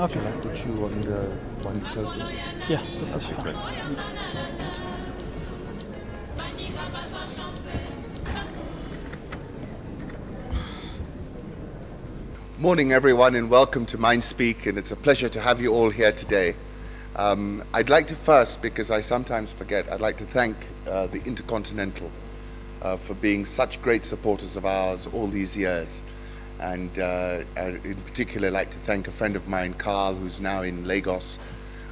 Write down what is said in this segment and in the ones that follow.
Okay. Would you like to chew on the one closest? Yeah, this is fine. Great. Morning, everyone, and welcome to Mindspeak, and it's a pleasure to have you all here today. I'd like to first, because I sometimes forget, I'd like to thank the Intercontinental for being such great supporters of ours all these years. And in particular, I'd like to thank a friend of mine, Carl, who's now in Lagos,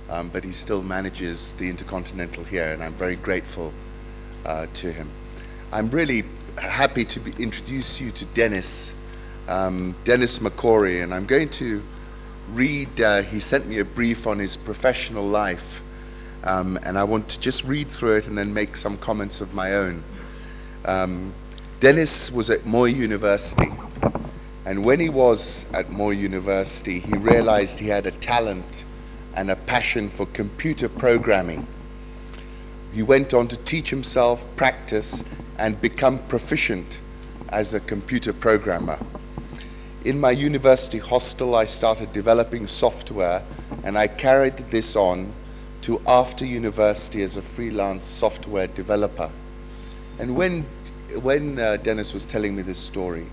but he still manages the Intercontinental here, and I'm very grateful to him. I'm really happy to introduce you to Dennis Makori, and I'm going to read, he sent me a brief on his professional life, and I want to just read through it and then make some comments of my own. Dennis was at Moi University, and when he was at Moi University, he realized he had a talent and a passion for computer programming. He went on to teach himself, practice, and become proficient as a computer programmer. In my university hostel, I started developing software, and I carried this on to after university as a freelance software developer. And when Dennis was telling me this story,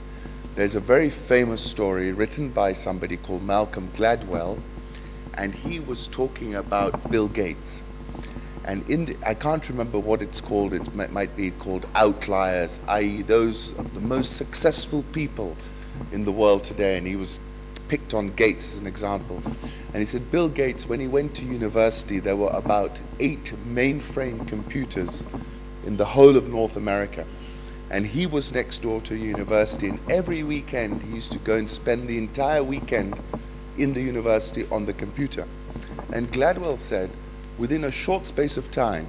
there's a very famous story written by somebody called Malcolm Gladwell, and he was talking about Bill Gates. And I can't remember what it's called. It might be called outliers, i.e. those the most successful people in the world today, and he was picked on Gates as an example. And he said Bill Gates, when he went to university, there were about 8 mainframe computers in the whole of North America. And he was next door to a university, and every weekend he used to go and spend the entire weekend in the university on the computer. And Gladwell said within a short space of time,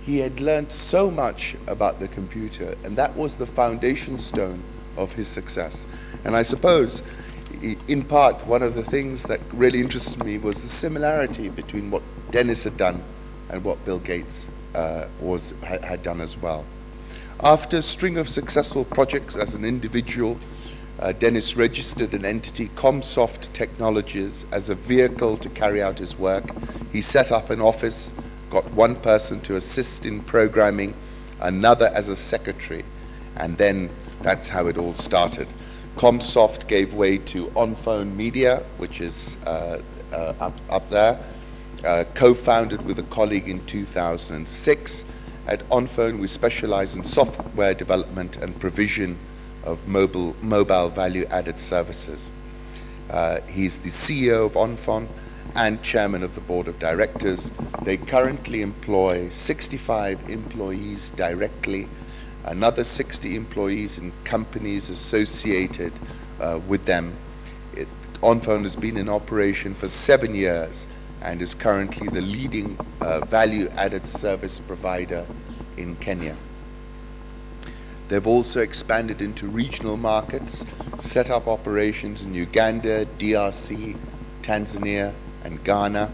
he had learned so much about the computer, and that was the foundation stone of his success. And I suppose, in part, one of the things that really interested me was the similarity between what Dennis had done and what Bill Gates had done as well. After a string of successful projects as an individual, Dennis registered an entity, Comsoft Technologies, as a vehicle to carry out his work. He set up an office, got one person to assist in programming, another as a secretary, and then that's how it all started. Comsoft gave way to ONFON Media, which is up there, co-founded with a colleague in 2006. At ONFON, we specialize in software development and provision of mobile value-added services. He's the CEO of ONFON and chairman of the board of directors. They currently employ 65 employees directly, another 60 employees in companies associated with them. ONFON has been in operation for 7 years and is currently the leading value-added service provider in Kenya. They've also expanded into regional markets, set up operations in Uganda, DRC, Tanzania, and Ghana.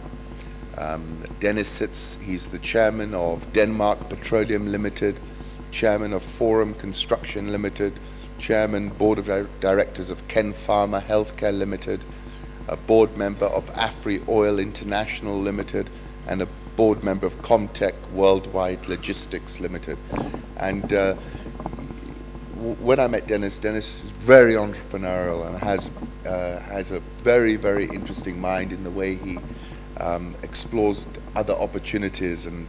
Dennis he's the chairman of Denmark Petroleum Limited, chairman of Forum Construction Limited, chairman, board of directors of Ken Pharma Healthcare Limited, a board member of Afri Oil International Limited, and a board member of Comtech Worldwide Logistics Limited. And when I met Dennis is very entrepreneurial and has a very, very interesting mind in the way he explores other opportunities, and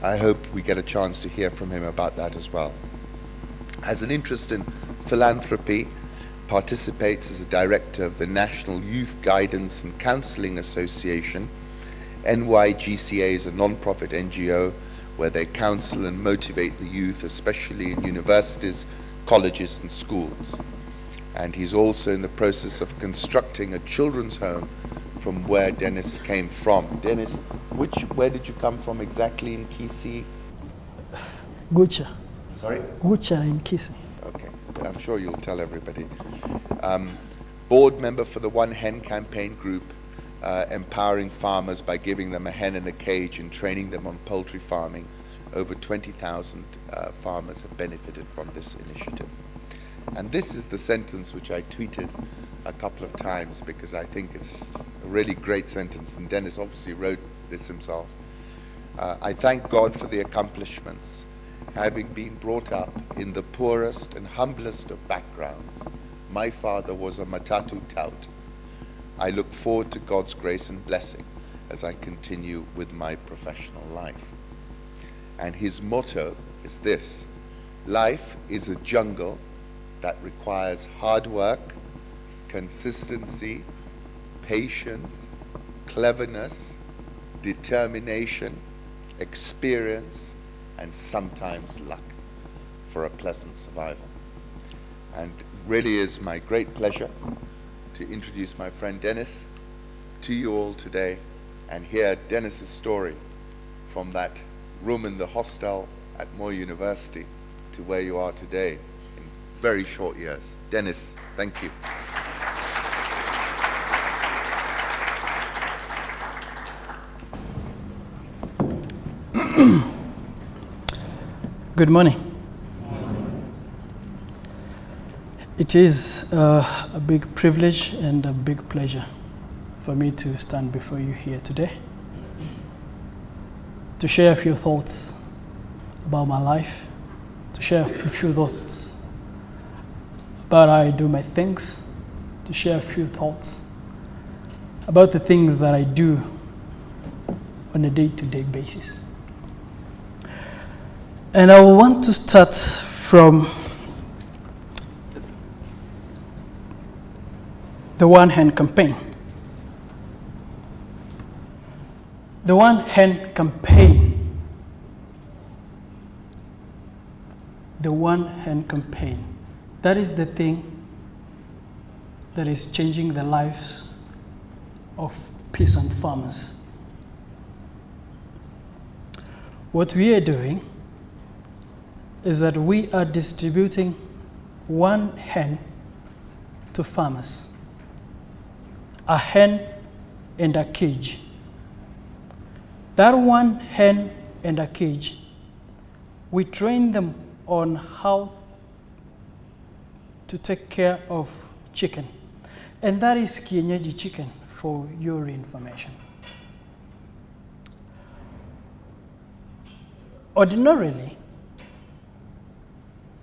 I hope we get a chance to hear from him about that as well. Has an interest in philanthropy, participates as a director of the National Youth Guidance and Counseling Association. NYGCA is a non-profit NGO where they counsel and motivate the youth, especially in universities, colleges and schools. And he's also in the process of constructing a children's home from where Dennis came from. Dennis, where did you come from exactly in Kisii? Gucha. Sorry? Gucha in Kisii. Okay, I'm sure you'll tell everybody. Board member for the One Hen campaign group, empowering farmers by giving them a hen in a cage and training them on poultry farming. Over 20,000 farmers have benefited from this initiative. And this is the sentence which I tweeted a couple of times because I think it's a really great sentence, and Dennis obviously wrote this himself. I thank God for the accomplishments, having been brought up in the poorest and humblest of backgrounds. My father was a matatu tout. I look forward to God's grace and blessing as I continue with my professional life. And his motto is this: life is a jungle that requires hard work, consistency, patience, cleverness, determination, experience, and sometimes luck for a pleasant survival. And really is my great pleasure to introduce my friend Dennis to you all today and hear Dennis's story from that room in the hostel at Moore University to where you are today in very short years. Dennis, thank you. Good morning. It is a big privilege and a big pleasure for me to stand before you here today to share a few thoughts about my life, to share a few thoughts about how I do my things, to share a few thoughts about the things that I do on a day-to-day basis. And I want to start from the One Hand campaign. The One Hand campaign. The One Hand campaign. That is the thing that is changing the lives of peasant farmers. What we are doing is that we are distributing one hen to farmers. A hen and a cage. That one hen and a cage, we train them on how to take care of chicken. And that is kienyeji chicken for your information. Ordinarily,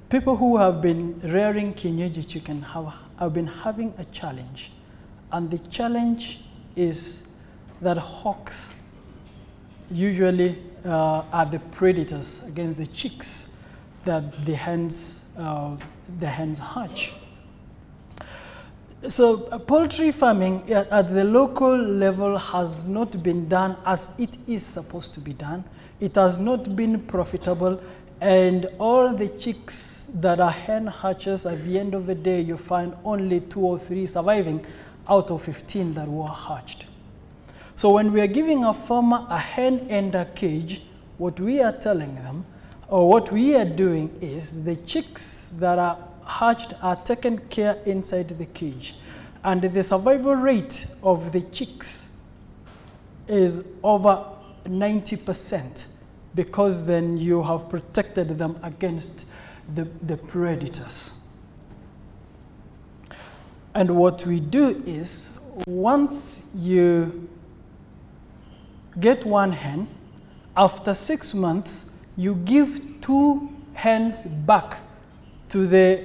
people who have been rearing kienyeji chicken have been having a challenge. And the challenge is that hawks usually are the predators against the chicks that the hens hatch. So poultry farming at the local level has not been done as it is supposed to be done. It has not been profitable, and all the chicks that are hen hatches, at the end of the day, you find only 2 or 3 surviving out of 15 that were hatched. So when we are giving a farmer a hen and a cage, what we are telling them, or what we are doing, is the chicks that are hatched are taken care inside the cage. And the survival rate of the chicks is over 90%, because then you have protected them against the predators. And what we do is, once you get one hen, after 6 months, you give 2 hens back to the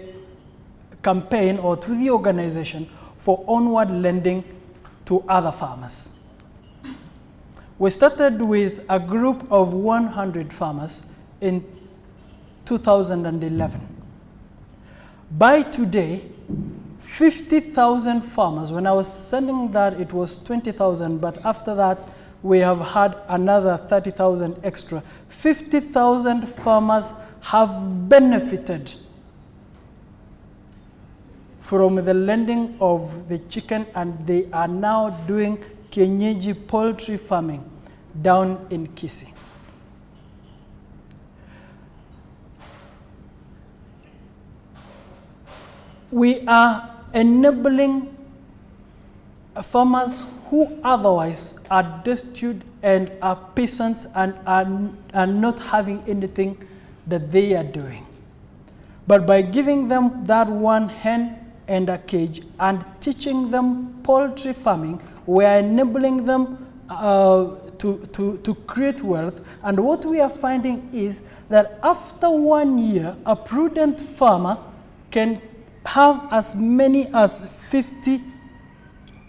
campaign or to the organization for onward lending to other farmers. We started with a group of 100 farmers in 2011. By today, 50,000 farmers. When I was sending that, it was 20,000, but after that, we have had another 30,000 extra. 50,000 farmers have benefited from the lending of the chicken, and they are now doing kienyeji poultry farming down in Kisii. We are enabling farmers who otherwise are destitute and are peasants and are not having anything that they are doing. But by giving them that one hen and a cage and teaching them poultry farming, we are enabling them to create wealth. And what we are finding is that after 1 year, a prudent farmer can have as many as 50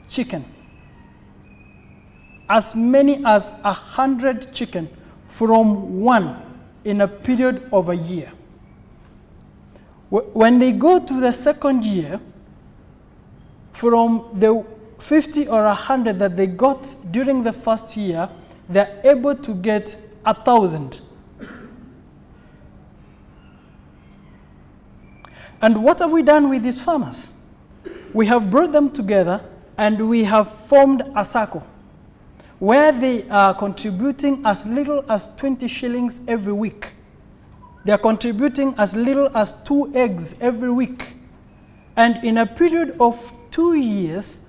chicken, as many as 100 chicken from one in a period of a year. When they go to the second year, from the 50 or 100 that they got during the first year, they're able to get 1,000. And what have we done with these farmers? We have brought them together and we have formed a circle where they are contributing as little as 20 shillings every week. They are contributing as little as 2 eggs every week. And in a period of 2 years,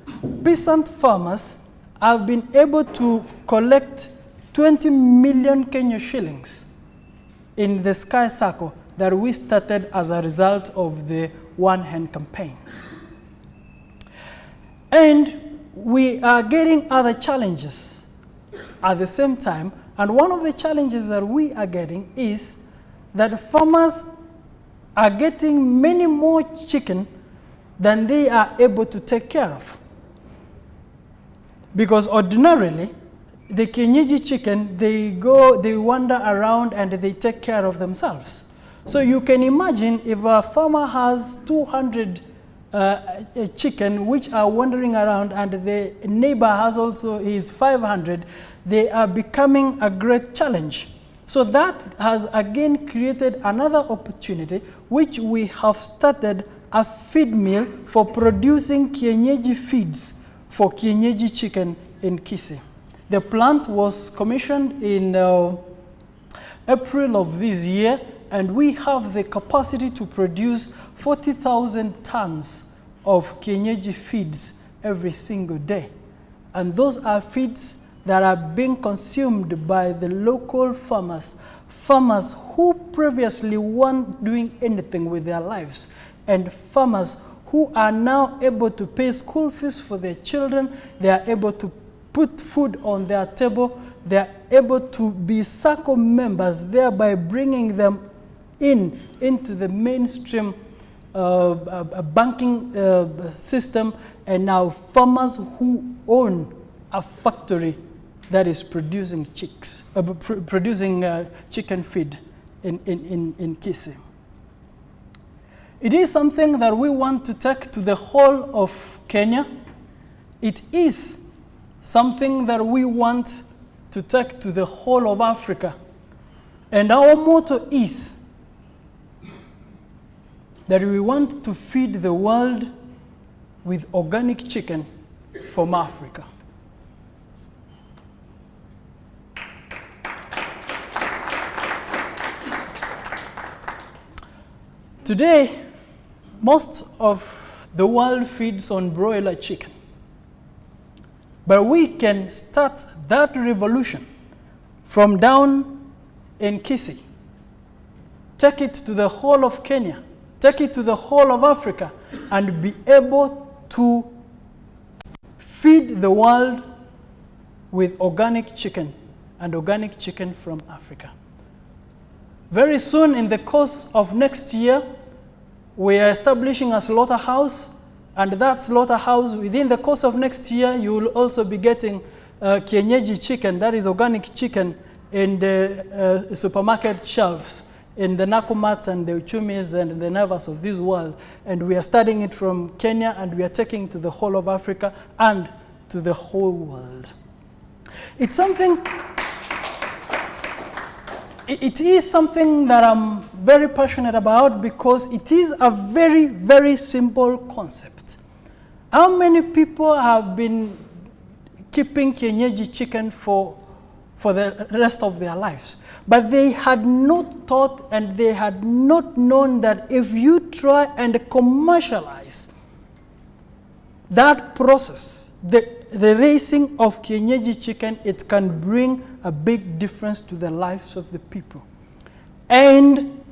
peasant farmers have been able to collect 20 million Kenya shillings in the Sky Circle that we started as a result of the One Hen campaign. And we are getting other challenges at the same time. And one of the challenges that we are getting is that farmers are getting many more chicken than they are able to take care of. Because ordinarily, the kienyeji chicken, they wander around and they take care of themselves. So you can imagine if a farmer has 200 chicken which are wandering around and the neighbor has also his 500, they are becoming a great challenge. So that has again created another opportunity which we have started a feed mill for producing kienyeji feeds for kienyeji chicken in Kisii. The plant was commissioned in April of this year, and we have the capacity to produce 40,000 tons of kienyeji feeds every single day. And those are feeds that are being consumed by the local farmers, farmers who previously weren't doing anything with their lives, and farmers who are now able to pay school fees for their children. They are able to put food on their table. They are able to be circle members, thereby bringing them into the mainstream banking system, and now farmers who own a factory that is producing chicken feed in Kisii. It is something that we want to take to the whole of Kenya. It is something that we want to take to the whole of Africa. And our motto is that we want to feed the world with organic chicken from Africa. Today, most of the world feeds on broiler chicken. But we can start that revolution from down in Kisii, take it to the whole of Kenya, take it to the whole of Africa, and be able to feed the world with organic chicken, and organic chicken from Africa. Very soon, in the course of next year, we are establishing a slaughterhouse, and that slaughterhouse, within the course of next year, you will also be getting kienyeji chicken, that is organic chicken, in the supermarket shelves, in the Nakumats and the Uchumis and the Nevas of this world. And we are starting it from Kenya, and we are taking it to the whole of Africa and to the whole world. It's something, it is something that I'm very passionate about, because it is a very, very simple concept. How many people have been keeping kienyeji chicken for the rest of their lives? But they had not thought, and they had not known that if you try and commercialize that process, the raising of kienyeji chicken, it can bring a big difference to the lives of the people. And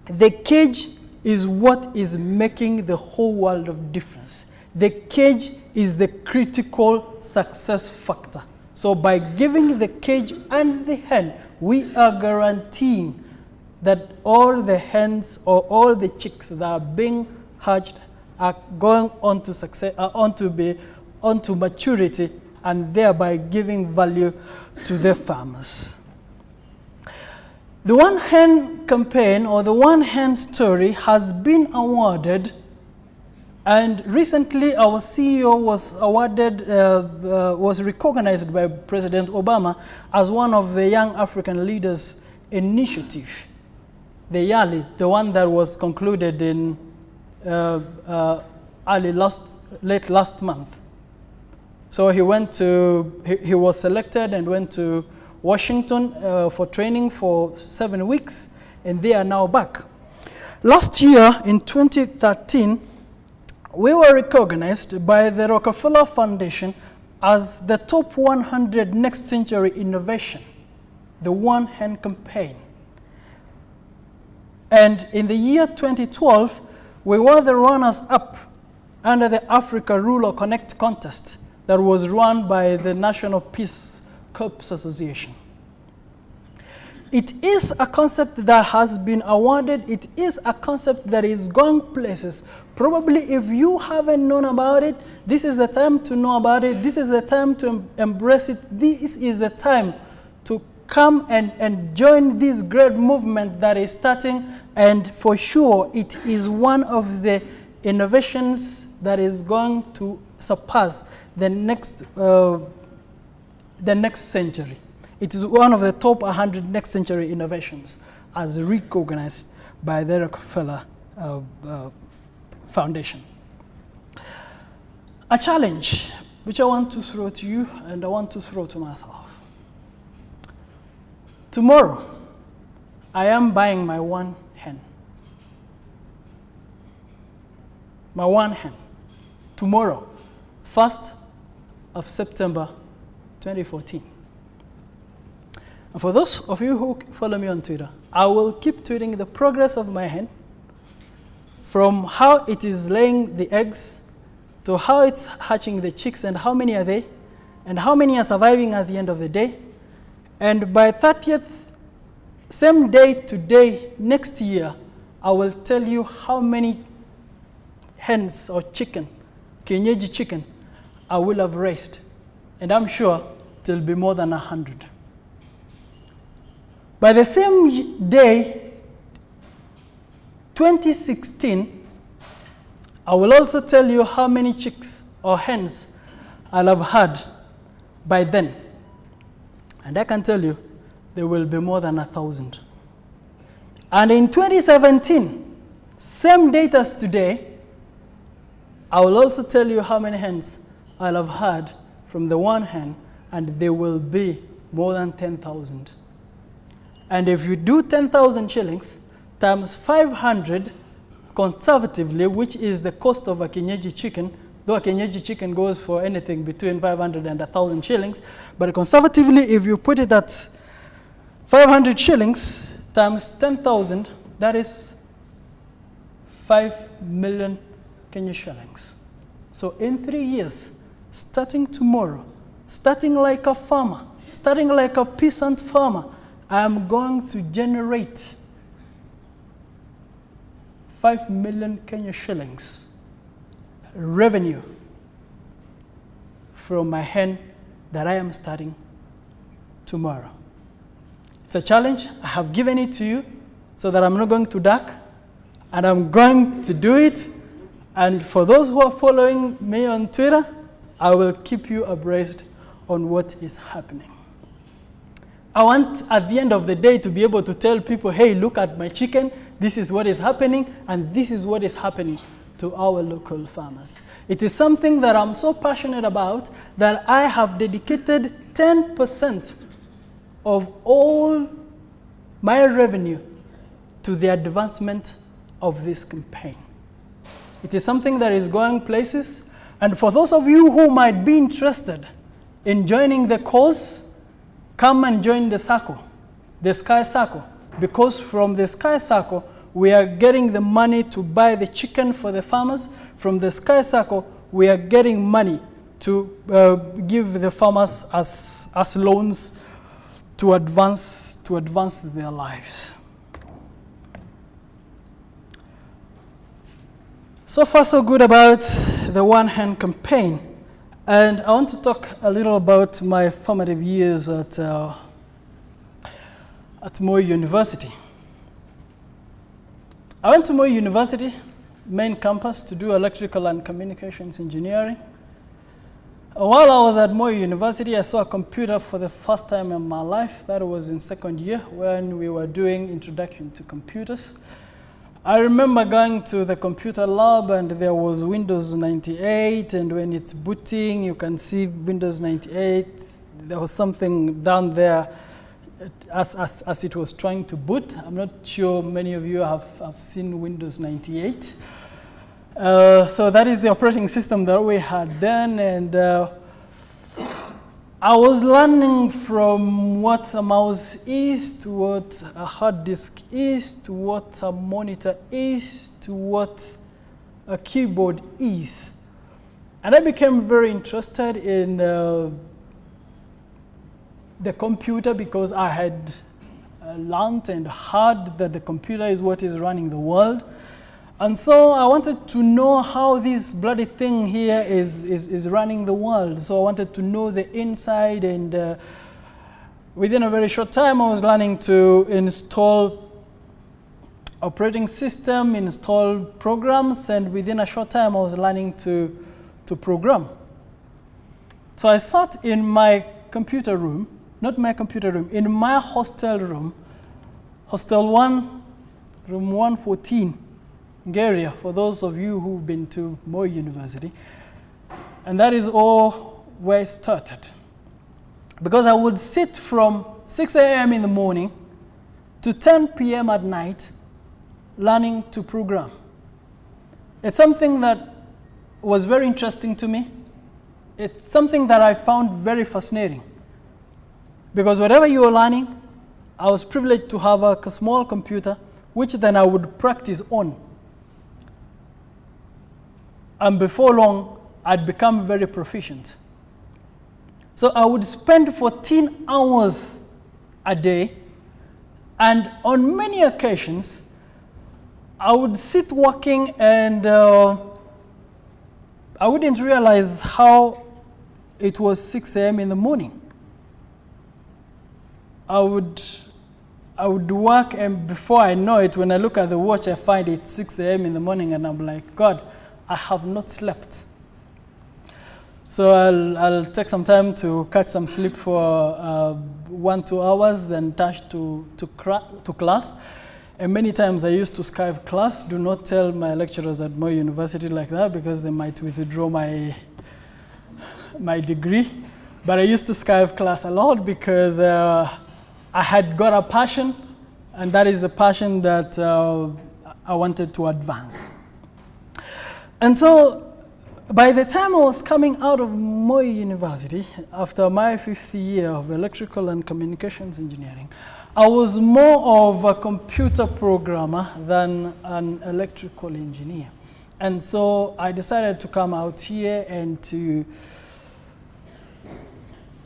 the cage is what is making the whole world of difference. The cage is the critical success factor. So by giving the cage and the hen, we are guaranteeing that all the hens or all the chicks that are being hatched are going on to success, onto maturity, and thereby giving value to the farmers. The One Hen campaign or the One Hen story has been awarded, and recently our CEO was awarded, was recognized by President Obama as one of the Young African Leaders Initiative, the YALI, the one that was concluded in late last month. So he was selected and went to Washington for training for 7 weeks, and they are now back. Last year, in 2013, we were recognized by the Rockefeller Foundation as the top 100 next century innovation, the One Hen campaign. And in the year 2012, we were the runners-up under the Africa Rural Connect contest that was run by the National Peace Corps Association. It is a concept that has been awarded. It is a concept that is going places. Probably if you haven't known about it, this is the time to know about it. This is the time to embrace it. This is the time to come and join this great movement that is starting. And for sure, it is one of the innovations that is going to surpass the next century. It is one of the top 100 next century innovations as recognized by the Rockefeller Foundation. A challenge which I want to throw to you and I want to throw to myself. Tomorrow, I am buying my one hen. My one hen. Tomorrow, 1st of September 2014. And for those of you who follow me on Twitter, I will keep tweeting the progress of my hen, from how it is laying the eggs to how it's hatching the chicks and how many are they, and how many are surviving at the end of the day. And by 30th, same day today, next year, I will tell you how many hens or chicken, kienyeji chicken, I will have raised. And I'm sure it will be more than 100. By the same day, 2016, I will also tell you how many chicks or hens I'll have had by then. And I can tell you, there will be more than 1,000. And in 2017, same date as today, I will also tell you how many hens I'll have had from the one hen, and there will be more than 10,000. And if you do 10,000 shillings times 500 conservatively, which is the cost of a kienyeji chicken, though a kienyeji chicken goes for anything between 500 and 1,000 shillings, but conservatively, if you put it at 500 shillings times 10,000, that is 5 million Kenya shillings. So in 3 years, starting tomorrow, starting like a farmer, starting like a peasant farmer, I am going to generate 5 million Kenya shillings revenue from my hen that I am starting tomorrow. It's a challenge. I have given it to you so that I'm not going to duck, and I'm going to do it. And for those who are following me on Twitter, I will keep you abreast on what is happening. I want, at the end of the day, to be able to tell people, hey, look at my chicken, this is what is happening, and this is what is happening to our local farmers. It is something that I'm so passionate about that I have dedicated 10% of all my revenue to the advancement of this campaign. It is something that is going places, and for those of you who might be interested in joining the cause, come and join the circle, the Sky Circle, because from the Sky Circle, we are getting the money to buy the chicken for the farmers. From the Sky Circle, we are getting money to give the farmers as loans to advance their lives. So far, so good about the One Hand campaign. And I want to talk a little about my formative years at Moi University. I went to Moi University, main campus, to do electrical and communications engineering. While I was at Moi University, I saw a computer for the first time in my life. That was in second year when we were doing introduction to computers. I remember going to the computer lab and there was Windows 98, and when it's booting, you can see Windows 98. There was something down there as it was trying to boot. I'm not sure many of you have seen Windows 98. So that is the operating system that we had then, and I was learning from what a mouse is, to what a hard disk is, to what a monitor is, to what a keyboard is. And I became very interested in the computer because I had learned and heard that the computer is what is running the world. And so I wanted to know how this bloody thing here is running the world. So I wanted to know the inside, and within a very short time I was learning to install operating system, install programs, and within a short time I was learning to program. So I sat in my computer room, not my computer room, in my hostel room, hostel 1, room 114, Area, for those of you who've been to Moi University. And that is all where it started. Because I would sit from 6 a.m. in the morning to 10 p.m. at night learning to program. It's something that was very interesting to me. It's something that I found very fascinating. Because whatever you were learning, I was privileged to have a small computer, which then I would practice on. And before long, I'd become very proficient. So I would spend 14 hours a day, and on many occasions, I would sit working and I wouldn't realize how it was 6 a.m. in the morning. I would work, and before I know it, when I look at the watch, I find it's 6 a.m. in the morning, and I'm like, God, I have not slept. So I'll take some time to catch some sleep for 1-2 hours, then dash to class. And many times I used to Skype class. Do not tell my lecturers at Moi University like that, because they might withdraw my degree. But I used to Skype class a lot because I had got a passion, and that is the passion that I wanted to advance. And so by the time I was coming out of Moi University, after my 5th year of electrical and communications engineering, I was more of a computer programmer than an electrical engineer. And so I decided to come out here and to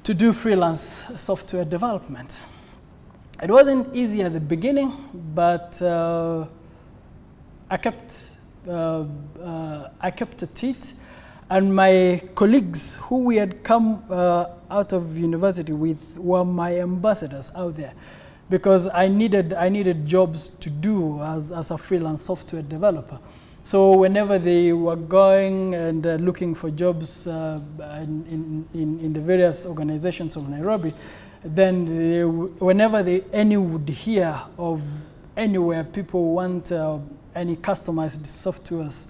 do freelance software development. It wasn't easy at the beginning, but I kept at it, and my colleagues who we had come out of university with were my ambassadors out there, because I needed jobs to do as a freelance software developer. So whenever they were going and looking for jobs in the various organizations of Nairobi, then whenever any would hear of anywhere people want any customized softwares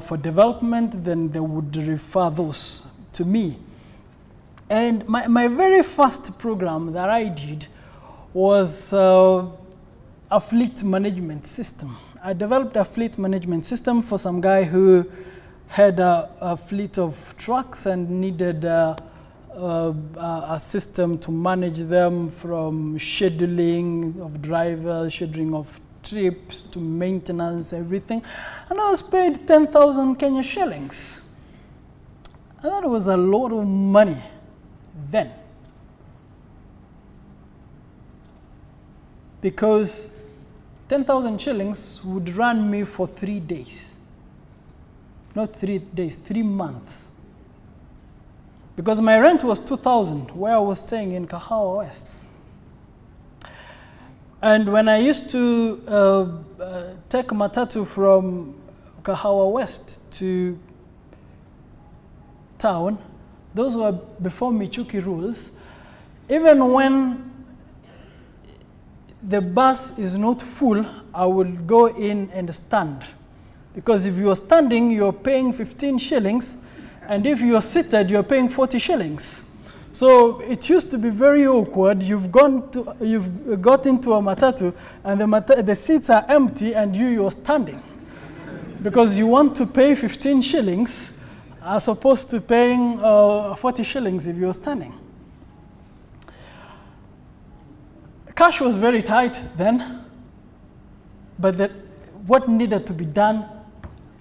for development, then they would refer those to me. And my very first program that I did was a fleet management system. I developed a fleet management system for some guy who had a fleet of trucks and needed a system to manage them, from scheduling of drivers, scheduling of trips to maintenance, everything. And I was paid 10,000 Kenya shillings. And that was a lot of money then. Because 10,000 shillings would run me for 3 days. Not 3 days, 3 months. Because my rent was 2,000 where I was staying in Kahawa West. And when I used to take matatu from Kahawa West to town, those were before Michuki rules. Even when the bus is not full, I would go in and stand. Because if you're standing, you're paying 15 shillings, and if you're seated, you're paying 40 shillings. So it used to be very awkward. You've got into a matatu, and the seats are empty, and you're standing. Because you want to pay 15 shillings as opposed to paying 40 shillings if you're standing. Cash was very tight then, but what needed to be done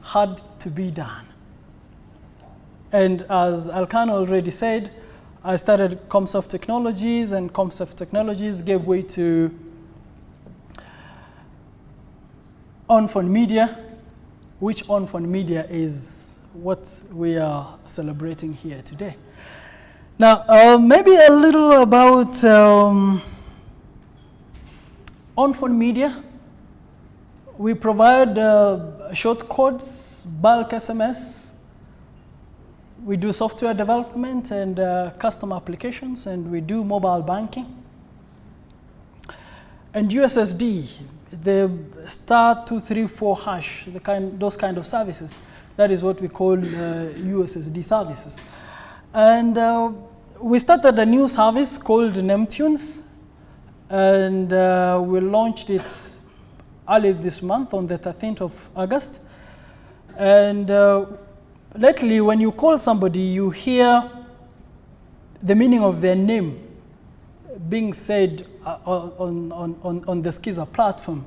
had to be done. And as Alkan already said, I started ComSoft Technologies, and ComSoft Technologies gave way to ONFON Media, which ONFON Media is what we are celebrating here today. Now, maybe a little about ONFON Media. We provide short codes, bulk SMS. We do software development and custom applications, and we do mobile banking. And USSD, the *234#, those kind of services, that is what we call USSD services. And we started a new service called Nemtunes, and we launched it early this month on the 13th of August. And lately, when you call somebody, you hear the meaning of their name being said on the Skiza platform.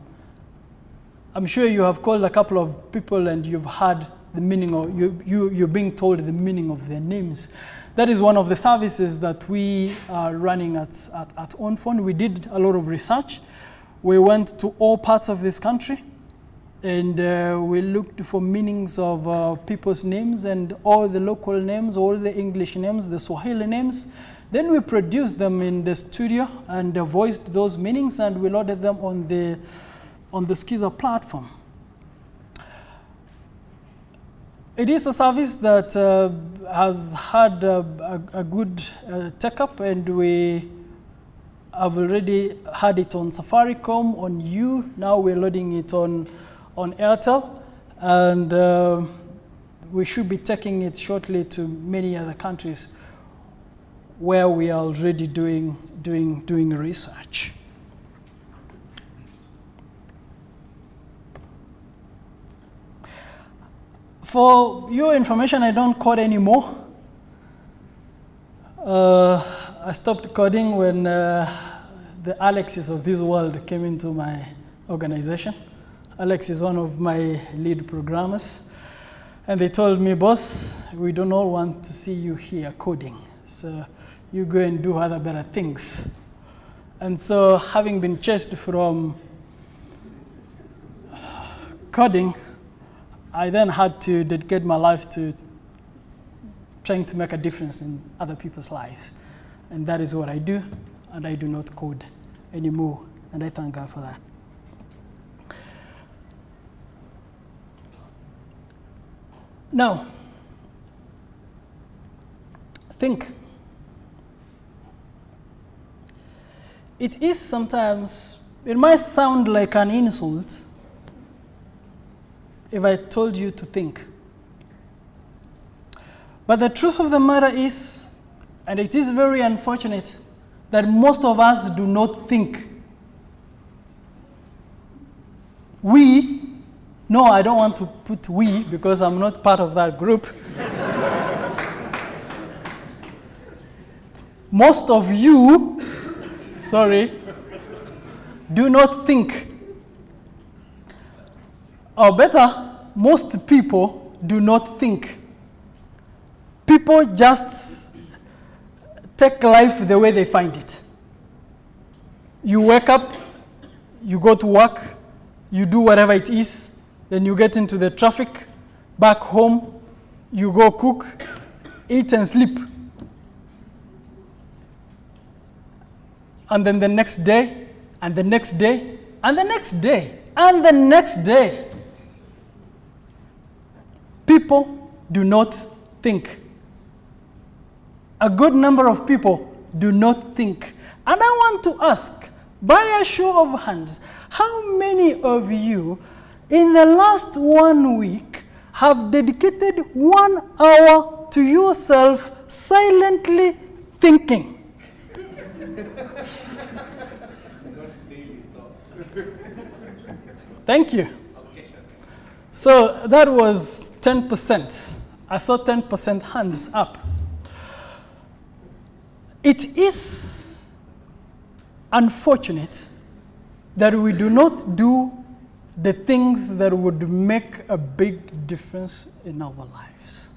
I'm sure you have called a couple of people and you've heard the meaning, or you're being told the meaning of their names. That is one of the services that we are running at ONFON. We did a lot of research. We went to all parts of this country, and we looked for meanings of people's names and all the local names, all the English names, the Swahili names. Then we produced them in the studio and voiced those meanings, and we loaded them on the Skiza platform. It is a service that has had a good take-up, and we have already had it on Safaricom, on You. Now we're loading it on Airtel, and we should be taking it shortly to many other countries where we are already doing research. For your information, I don't code anymore. I stopped coding when the Alexes of this world came into my organization. Alex is one of my lead programmers. And they told me, boss, we do not want to see you here coding. So you go and do other better things. And so having been chased from coding, I then had to dedicate my life to trying to make a difference in other people's lives. And that is what I do, and I do not code anymore. And I thank God for that. Now, think. It is sometimes, it might sound like an insult if I told you to think. But the truth of the matter is, and it is very unfortunate, that most of us do not think. No, I don't want to put we because I'm not part of that group. Most of you, sorry, do not think. Or better, most people do not think. People just take life the way they find it. You wake up, you go to work, you do whatever it is, then you get into the traffic, back home, you go cook, eat and sleep. And then the next day, and the next day, and the next day, and the next day. People do not think. A good number of people do not think. And I want to ask, by a show of hands, how many of you in the last 1 week have dedicated 1 hour to yourself silently thinking? Thank you. So that was 10%. I saw 10% hands up. It is unfortunate that we do not do the things that would make a big difference in our lives.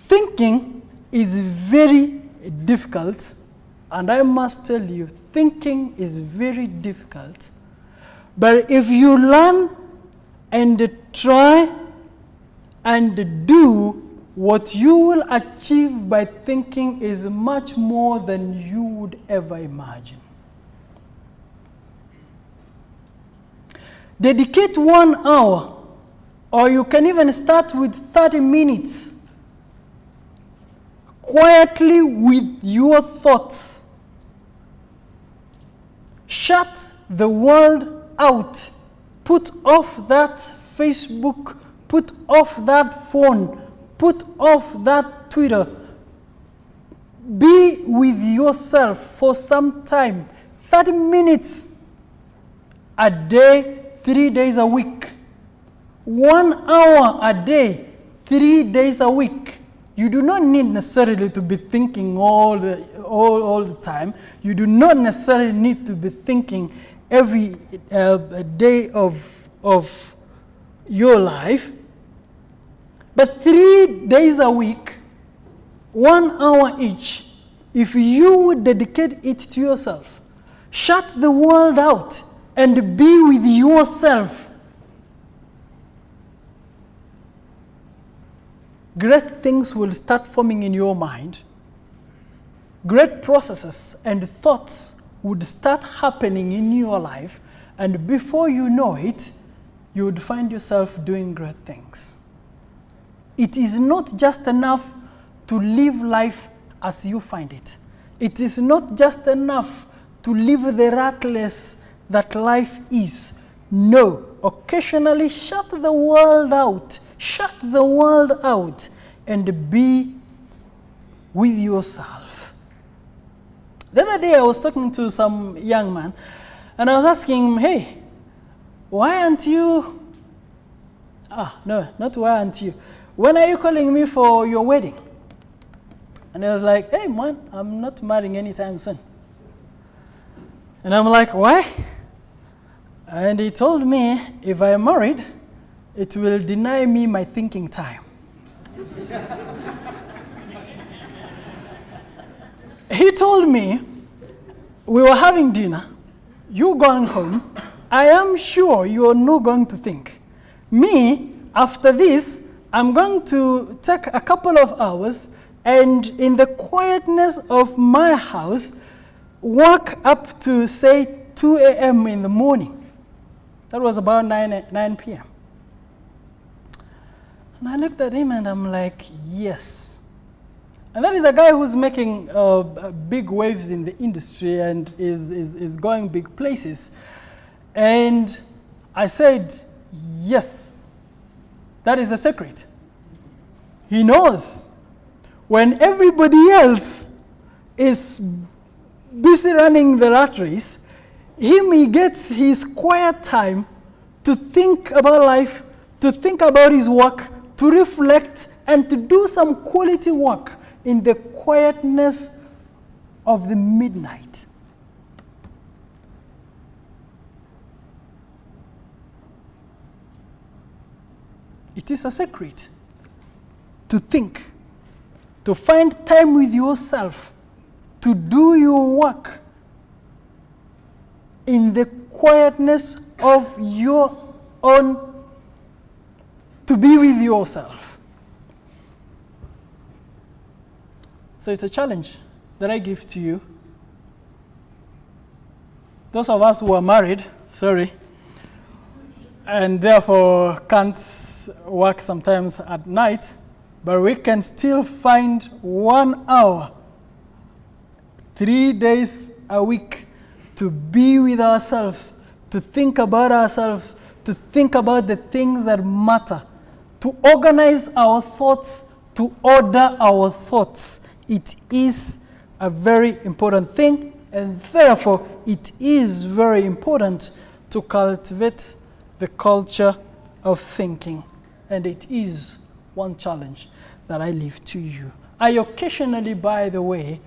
Thinking is very difficult, and I must tell you, thinking is very difficult. But if you learn and try and do, what you will achieve by thinking is much more than you would ever imagine. Dedicate 1 hour, or you can even start with 30 minutes, quietly with your thoughts. Shut the world out. Put off that Facebook, put off that phone, put off that Twitter. Be with yourself for some time, 30 minutes a day, 3 days a week. 1 hour a day, 3 days a week. You do not need necessarily to be thinking all the time. You do not necessarily need to be thinking every day of your life. But 3 days a week, 1 hour each, if you would dedicate it to yourself, shut the world out and be with yourself, great things will start forming in your mind. Great processes and thoughts would start happening in your life, and before you know it, you would find yourself doing great things. It is not just enough to live life as you find it. It is not just enough to live the rat race that life is. No, occasionally shut the world out. Shut the world out and be with yourself. The other day I was talking to some young man and I was asking him, hey, why aren't you, no, not why aren't you, when are you calling me for your wedding? And I was like, hey man, I'm not marrying anytime soon. And I'm like, why? And he told me, if I'm married, it will deny me my thinking time. He told me, we were having dinner, you going home, I am sure you are not going to think. Me, after this, I'm going to take a couple of hours and in the quietness of my house, work up to, say, 2 a.m. in the morning. That was about 9 p.m. And I looked at him and I'm like, yes. And that is a guy who's making big waves in the industry and is going big places. And I said, yes, that is a secret. He knows when everybody else is busy running the rat race, he gets his quiet time to think about life, to think about his work, to reflect, and to do some quality work in the quietness of the midnight. It is a secret to think, to find time with yourself, to do your work in the quietness of your own, to be with yourself. So it's a challenge that I give to you. Those of us who are married, and therefore can't work sometimes at night, but we can still find 1 hour, 3 days a week to be with ourselves, to think about ourselves, to think about the things that matter, to organize our thoughts, to order our thoughts. It is a very important thing, and therefore it is very important to cultivate the culture of thinking. And it is one challenge that I leave to you. I occasionally, by the way,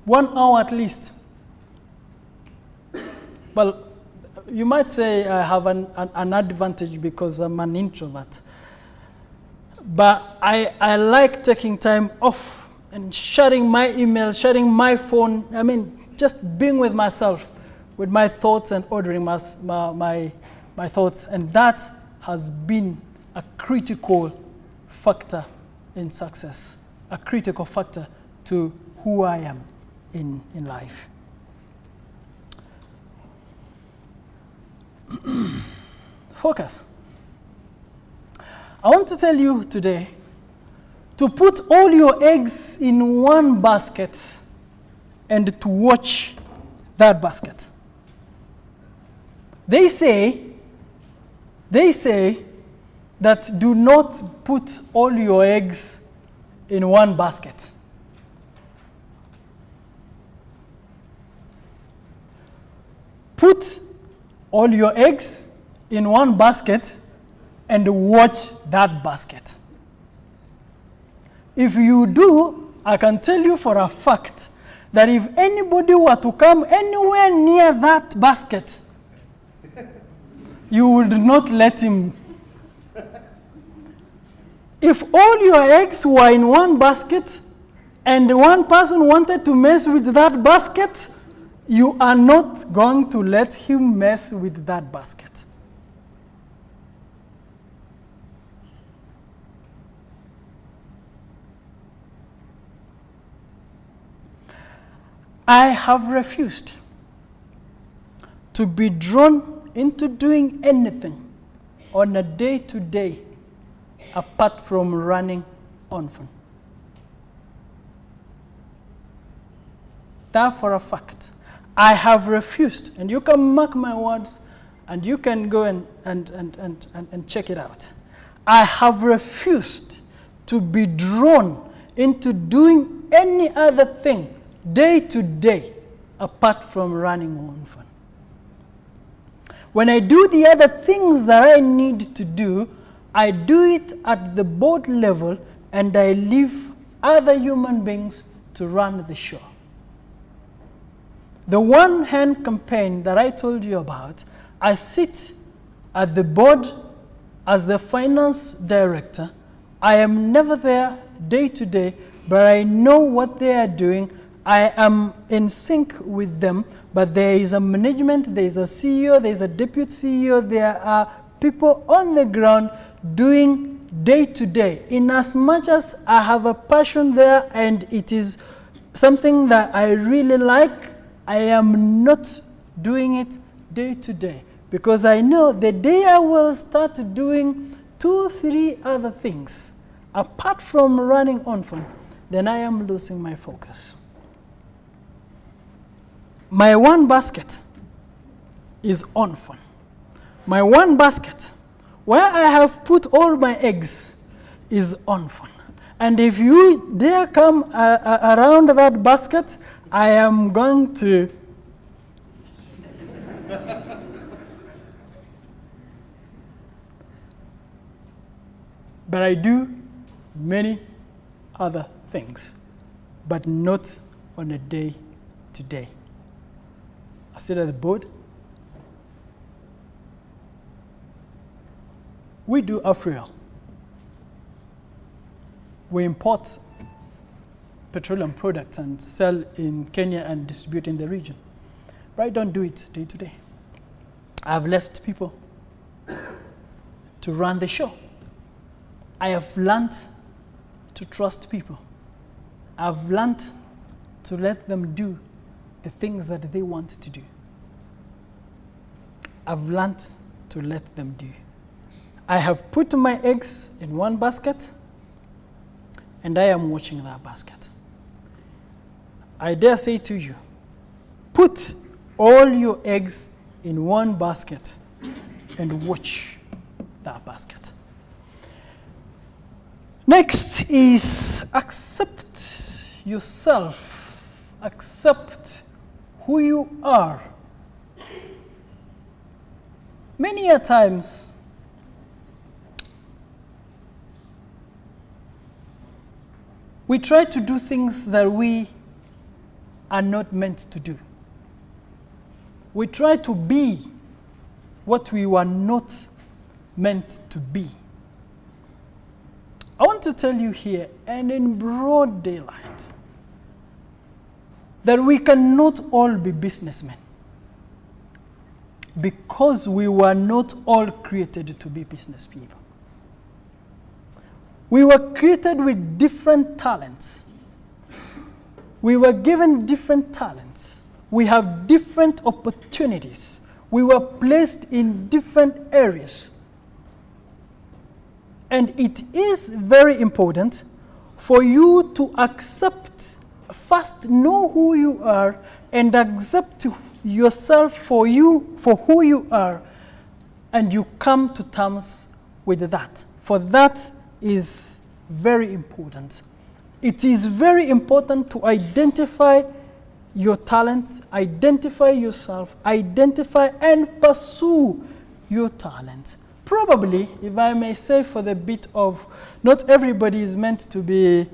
1 hour at least. Well, you might say I have an advantage because I'm an introvert. But I like taking time off and sharing my email, sharing my phone. I mean, just being with myself, with my thoughts and ordering my thoughts. And that has been a critical factor in success, a critical factor to who I am in life. Focus. I want to tell you today to put all your eggs in one basket and to watch that basket. They say that do not put all your eggs in one basket. Put all your eggs in one basket and watch that basket. If you do, I can tell you for a fact that if anybody were to come anywhere near that basket, you would not let him. If all your eggs were in one basket and one person wanted to mess with that basket, you are not going to let him mess with that basket. I have refused to be drawn into doing anything on a day-to-day apart from running ONFON. That for a fact. I have refused, and you can mark my words, and you can go and check it out. I have refused to be drawn into doing any other thing day to day apart from running ONFON. When I do the other things that I need to do, I do it at the board level and I leave other human beings to run the show. The One Hand campaign that I told you about, I sit at the board as the finance director. I am never there day to day, but I know what they are doing. I am in sync with them, but there is a management, there is a CEO, there is a deputy CEO, there are people on the ground doing day to day. In as much as I have a passion there and it is something that I really like, I am not doing it day to day because I know the day I will start doing 2, 3 other things apart from running ONFON, then I am losing my focus. My one basket is ONFON. My one basket, where I have put all my eggs, is ONFON. And if you dare come around that basket, I am going to but I do many other things, but not on a day-to-day. I sit at the board, We do Afriel. We import petroleum products and sell in Kenya and distribute in the region. But I don't do it day to day. I've left people to run the show. I have learned to trust people. I've learned to let them do the things that they want to do. I've learned to let them do. I have put my eggs in one basket, and I am watching that basket. I dare say to you, put all your eggs in one basket and watch that basket. Next is accept yourself. Accept who you are. Many a times, we try to do things that we are not meant to do. We try to be what we were not meant to be. I want to tell you here, and in broad daylight, that we cannot all be businessmen, because we were not all created to be business people. We were created with different talents. We were given different talents. We have different opportunities. We were placed in different areas. And it is very important for you to accept, first know who you are, and accept yourself for who you are, and you come to terms with that. For that is very important. It is very important to identify your talents, identify yourself, identify and pursue your talent. Probably, if I may say for the bit of, not everybody is meant to be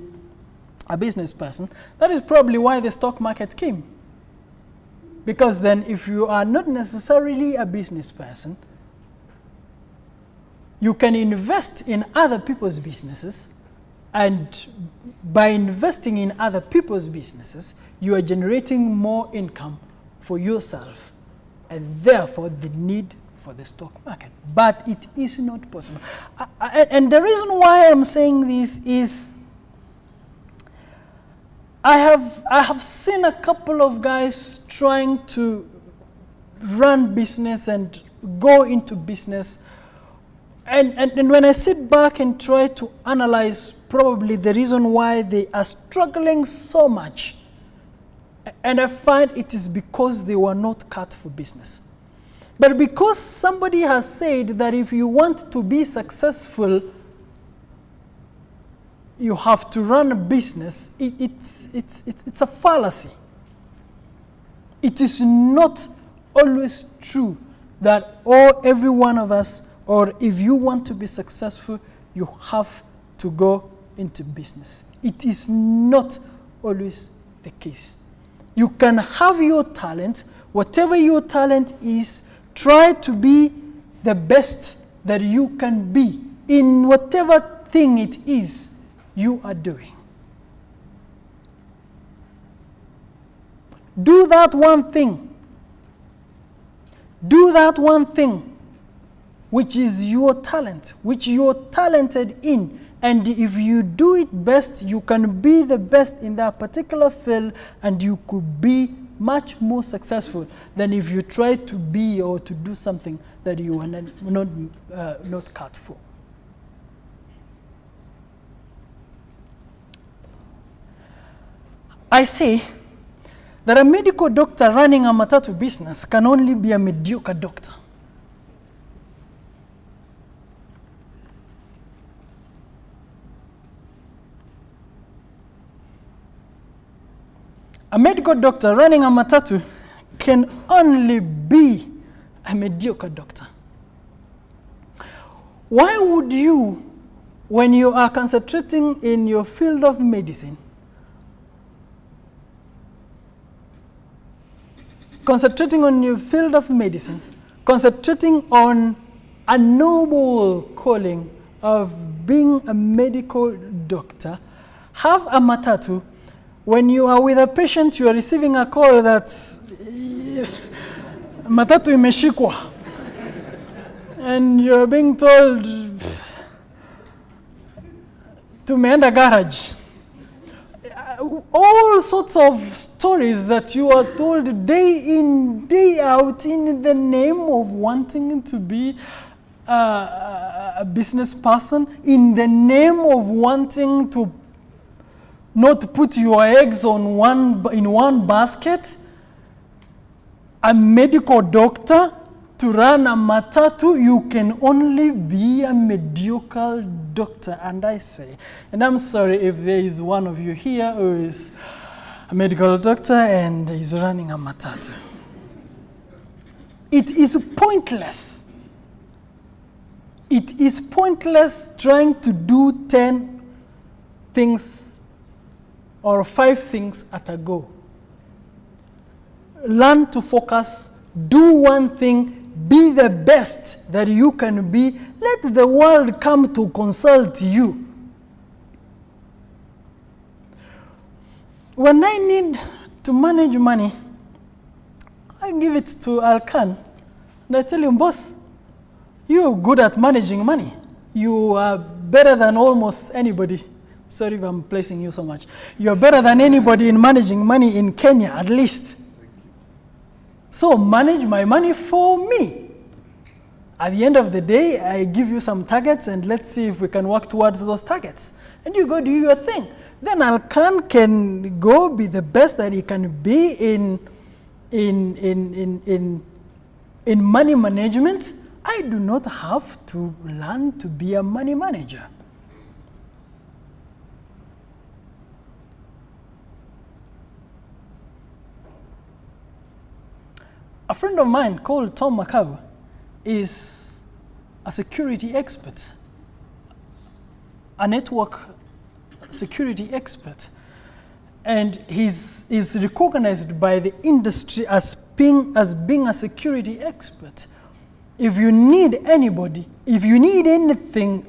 a business person, that is probably why the stock market came. Because then if you are not necessarily a business person, you can invest in other people's businesses, and by investing in other people's businesses, you are generating more income for yourself, and therefore the need for the stock market. But it is not possible. And the reason why I'm saying this is I have seen a couple of guys trying to run business and go into business. And when I sit back and try to analyze probably the reason why they are struggling so much, and I find it is because they were not cut for business. But because somebody has said that if you want to be successful, you have to run a business, it's a fallacy. It is not always true that every one of us, or if you want to be successful, you have to go into business. It is not always the case. You can have your talent, whatever your talent is, try to be the best that you can be in whatever thing it is you are doing. Do that one thing. Do that one thing which is your talent, which you're talented in. And if you do it best, you can be the best in that particular field, and you could be much more successful than if you try to be or to do something that you are not cut for. I say that a medical doctor running a matatu business can only be a mediocre doctor. A medical doctor running a matatu can only be a mediocre doctor. Why would you, when you are concentrating in your field of medicine, concentrating on a noble calling of being a medical doctor, have a matatu. When you are with a patient, you are receiving a call that's matatu imeshikwa. And you're being told, tumeenda garage. All sorts of stories that you are told day in, day out in the name of wanting to be a business person, in the name of wanting to not put your eggs in one basket. A medical doctor to run a matatu, you can only be a mediocre doctor. And I say, and I'm sorry if there is one of you here who is a medical doctor and is running a matatu. It is pointless. It is pointless trying to do 10 things or 5 things at a go. Learn to focus, do one thing, be the best that you can be. Let the world come to consult you. When I need to manage money, I give it to Alkan. And I tell him, boss, you're good at managing money. You are better than almost anybody. Sorry if I'm placing you so much. You're better than anybody in managing money in Kenya, at least. So manage my money for me. At the end of the day, I give you some targets and let's see if we can work towards those targets. And you go do your thing. Then Alkan can go be the best that he can be in money management. I do not have to learn to be a money manager. A friend of mine called Tom Makau is a security expert, a network security expert, and he's recognized by the industry as being a security expert. If you need anybody, if you need anything,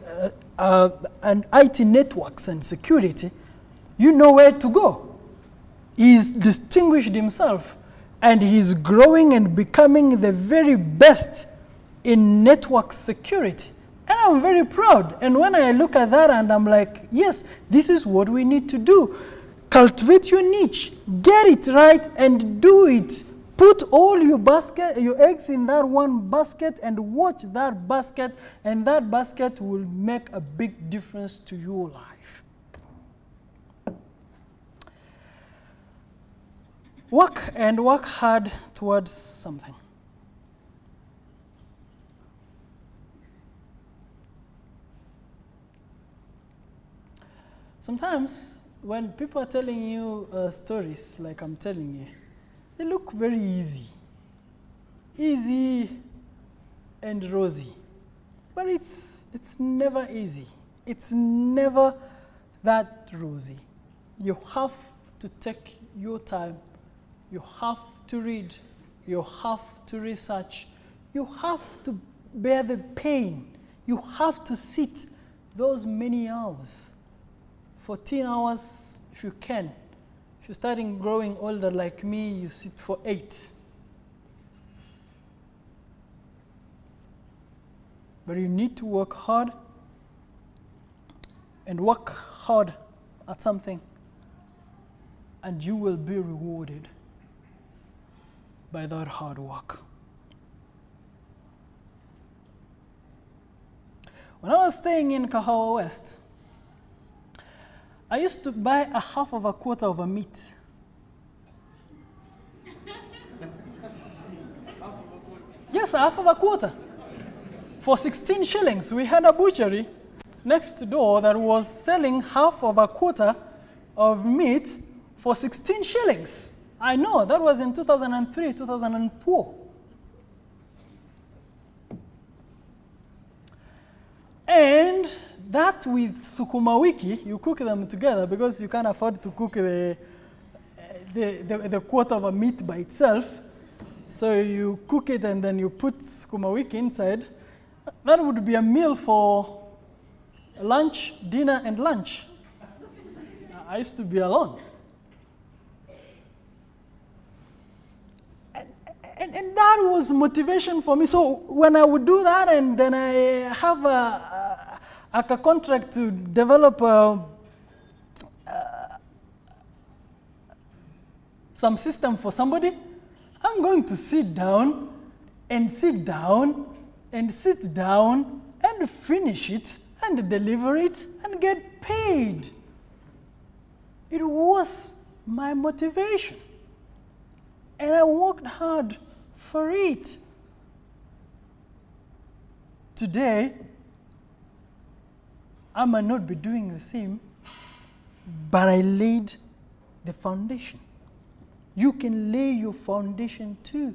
and IT networks and security, you know where to go. He's distinguished himself. And he's growing and becoming the very best in network security. And I'm very proud. And when I look at that and I'm like, yes, this is what we need to do. Cultivate your niche, get it right and do it. Put all your eggs in that one basket and watch that basket, and that basket will make a big difference to your life. Work and work hard towards something. Sometimes when people are telling you stories like I'm telling you, they look very easy. Easy and rosy. But it's never easy. It's never that rosy. You have to take your time. You have to read, you have to research, you have to bear the pain, you have to sit those many hours, 14 hours if you can. If you're starting growing older like me, you sit for 8. But you need to work hard and work hard at something, and you will be rewarded by that hard work. When I was staying in Kahawa West, I used to buy a half of a quarter of a meat. Yes, a half of a quarter. For 16 shillings, we had a butchery next door that was selling half of a quarter of meat for 16 shillings. I know, that was in 2003, 2004. And that with sukuma wiki, you cook them together because you can't afford to cook the quarter of a meat by itself. So you cook it and then you put sukuma wiki inside. That would be a meal for lunch, dinner, and lunch. I used to be alone. And that was motivation for me. So when I would do that, and then I have a contract to develop some system for somebody, I'm going to sit down and sit down and sit down and finish it and deliver it and get paid. It was my motivation. And I worked hard for it. Today, I might not be doing the same, but I laid the foundation. You can lay your foundation too.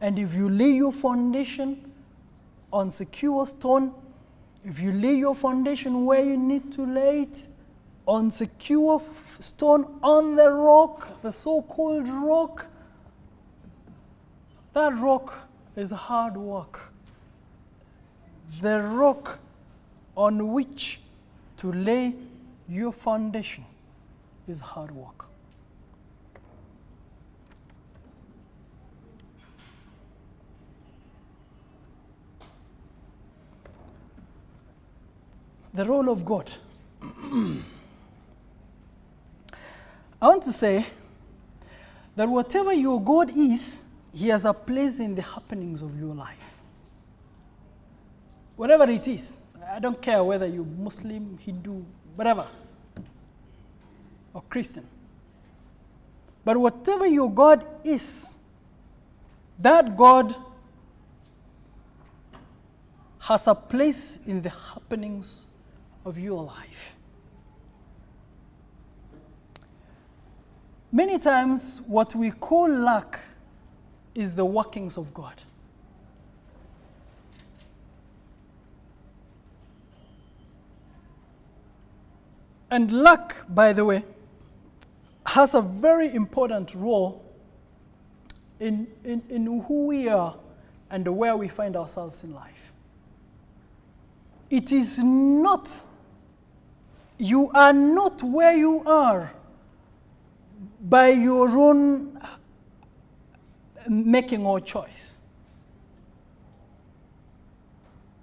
And if you lay your foundation on secure stone, if you lay your foundation where you need to lay it, on secure stone, on the rock, the so-called rock, that rock is hard work. The rock on which to lay your foundation is hard work. The role of God. I want to say that whatever your God is, He has a place in the happenings of your life. Whatever it is, I don't care whether you're Muslim, Hindu, whatever, or Christian. But whatever your God is, that God has a place in the happenings of your life. Many times, what we call luck is the workings of God. And luck, by the way, has a very important role in who we are and where we find ourselves in life. It is not, you are not where you are by your own making or choice.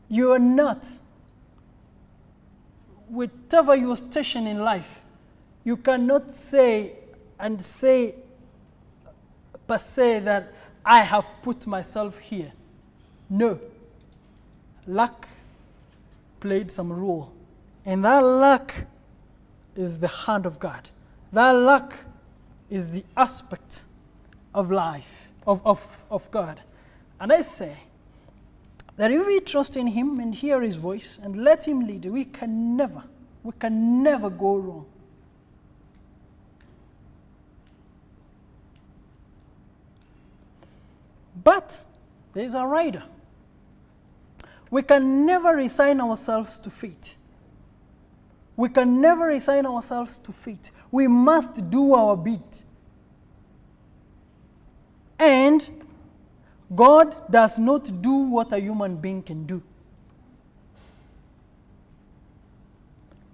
You are not. Whatever your station in life, you cannot say per se that I have put myself here. No. Luck played some role. And that luck is the hand of God. That luck is the aspect of life, of God. And I say that if we trust in Him and hear His voice and let Him lead, we can never go wrong. But there is a rider. We can never resign ourselves to fate. We can never resign ourselves to fate. We must do our bit. And God does not do what a human being can do.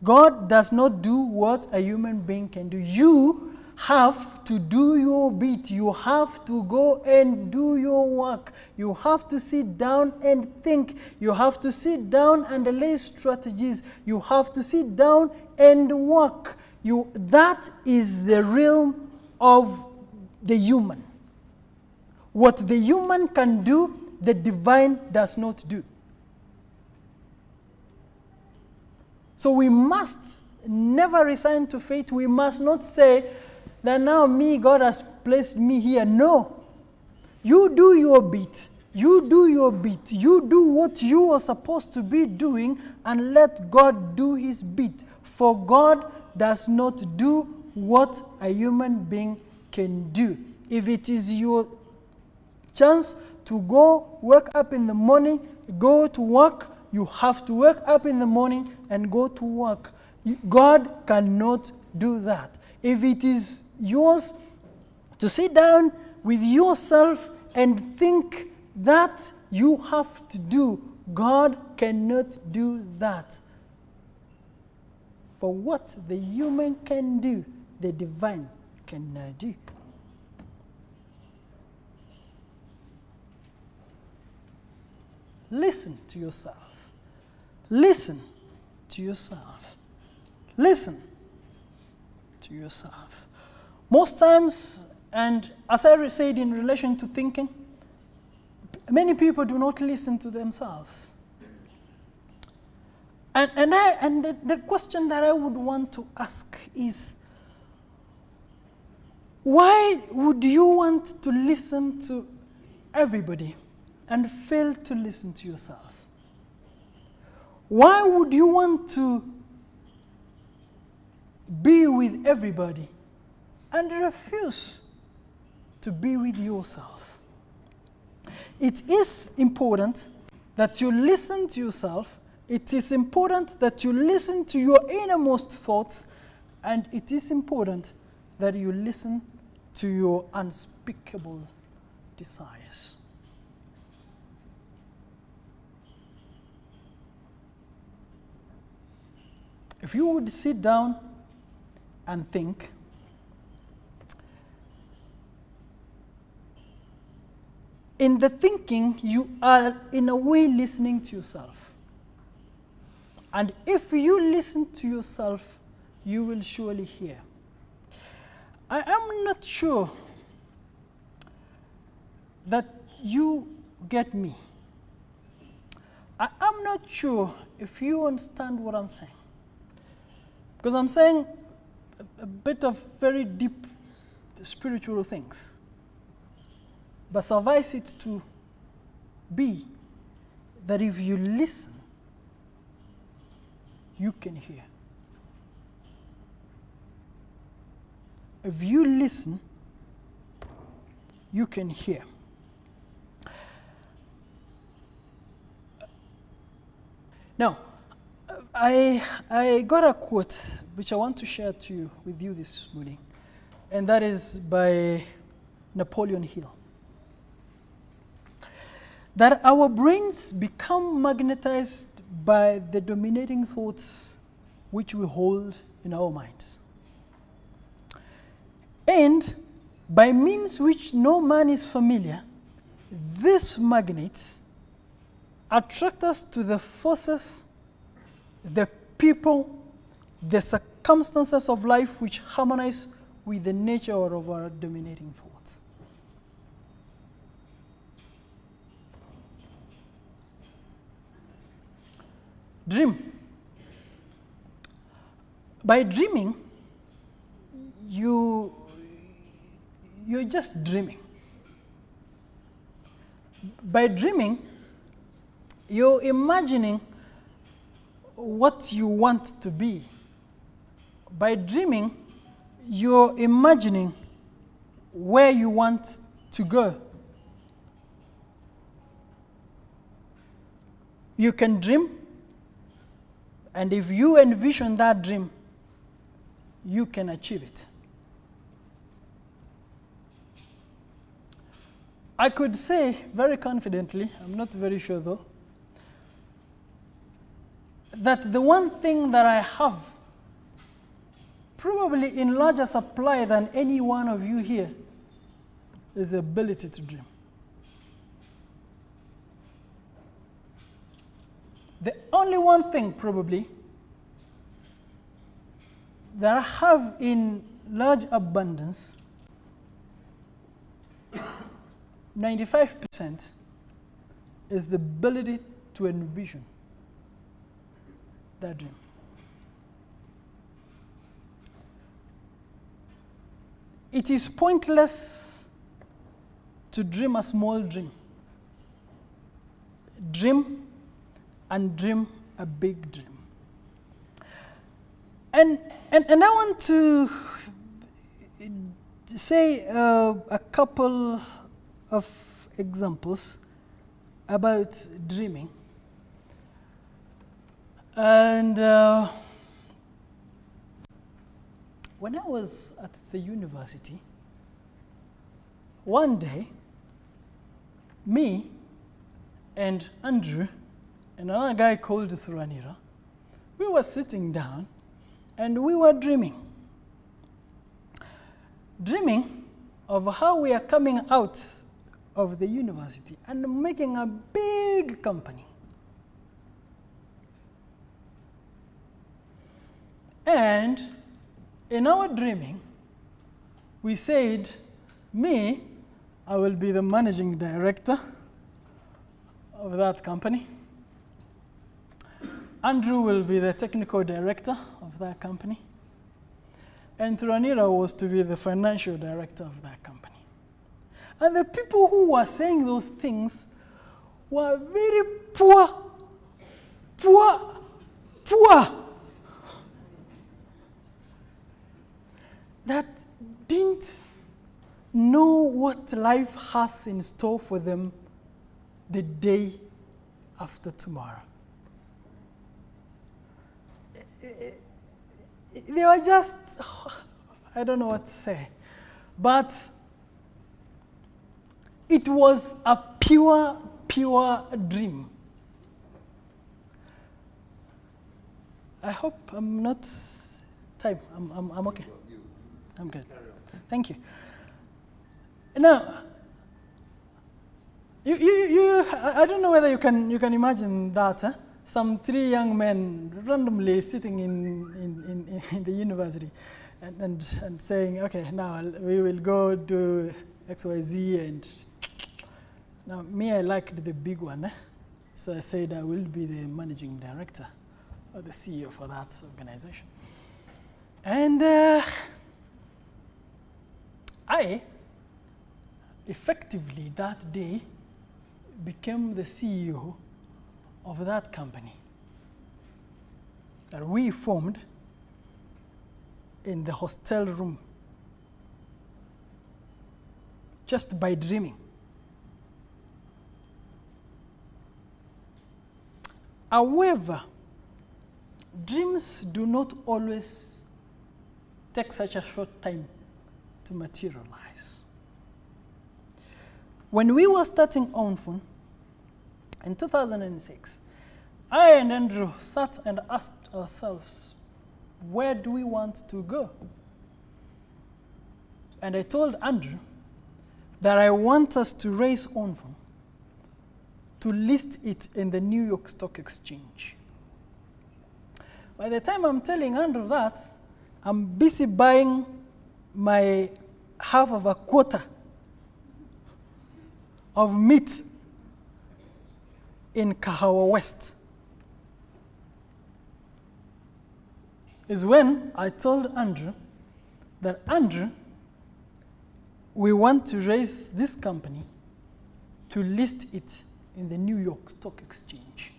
God does not do what a human being can do. You have to do your bit. You have to go and do your work. You have to sit down and think. You have to sit down and lay strategies. You have to sit down and work. That is the realm of the human. What the human can do, the divine does not do. So we must never resign to fate. We must not say that now God has placed me here. No. You do your bit. You do your bit. You do what you are supposed to be doing and let God do His bit. For God does not do what a human being can do. If it is your chance to go wake up in the morning, go to work, you have to wake up in the morning and go to work. God cannot do that. If it is yours to sit down with yourself and think that you have to do God cannot do that. For what the human can do, the divine cannot do. Listen to yourself. Listen to yourself. Listen to yourself. Most times, and as I said in relation to thinking, many people do not listen to themselves. And the question that I would want to ask is, why would you want to listen to everybody and fail to listen to yourself? Why would you want to be with everybody and refuse to be with yourself? It is important that you listen to yourself. It is important that you listen to your innermost thoughts, and it is important that you listen to your unspeakable desires. If you would sit down and think, in the thinking, you are in a way listening to yourself. And if you listen to yourself, you will surely hear. I am not sure that you get me. I am not sure if you understand what I'm saying. Because I'm saying a bit of very deep spiritual things. But suffice it to be that if you listen, you can hear. If you listen, you can hear. Now, I got a quote which I want to share with you this morning, and that is by Napoleon Hill. That our brains become magnetized by the dominating thoughts which we hold in our minds. And by means which no man is familiar, these magnets attract us to the forces, the people, the circumstances of life which harmonize with the nature of our dominating thoughts. Dream. By dreaming, you're just dreaming. By dreaming, you're imagining what you want to be. By dreaming, you're imagining where you want to go. You can dream, and if you envision that dream, you can achieve it. I could say very confidently, I'm not very sure though, that the one thing that I have, probably in larger supply than any one of you here, is the ability to dream. The only one thing probably that I have in large abundance, 95%, is the ability to envision that dream. It is pointless to dream a small dream. Dream and dream a big dream. And I want to say a couple of examples about dreaming. And when I was at the university, one day, me and Andrew and another guy called Thuranira, we were sitting down and we were dreaming. Dreaming of how we are coming out of the university and making a big company. And in our dreaming, we said, me, I will be the managing director of that company. Andrew will be the technical director of that company. And Thuranira was to be the financial director of that company. And the people who were saying those things were very poor. That didn't know what life has in store for them the day after tomorrow. They were just, I don't know what to say, but it was a pure dream. I hope I'm not time. I'm okay. I'm good. Thank you. Now, I don't know whether you can imagine that. Huh? Some 3 young men randomly sitting in the university and saying, okay, now we will go do XYZ. And now me, I liked the big one. Eh? So I said I will be the managing director or the CEO for that organization. And I effectively that day became the CEO of that company that we formed in the hostel room just by dreaming. However, dreams do not always take such a short time to materialize. When we were starting ONFON in 2006, I and Andrew sat and asked ourselves, where do we want to go? And I told Andrew that I want us to raise ONFON to list it in the New York Stock Exchange. By the time I'm telling Andrew that, I'm busy buying my half of a quarter of meat in Kahawa West. Is when I told Andrew that, Andrew, we want to raise this company to list it in the New York Stock Exchange.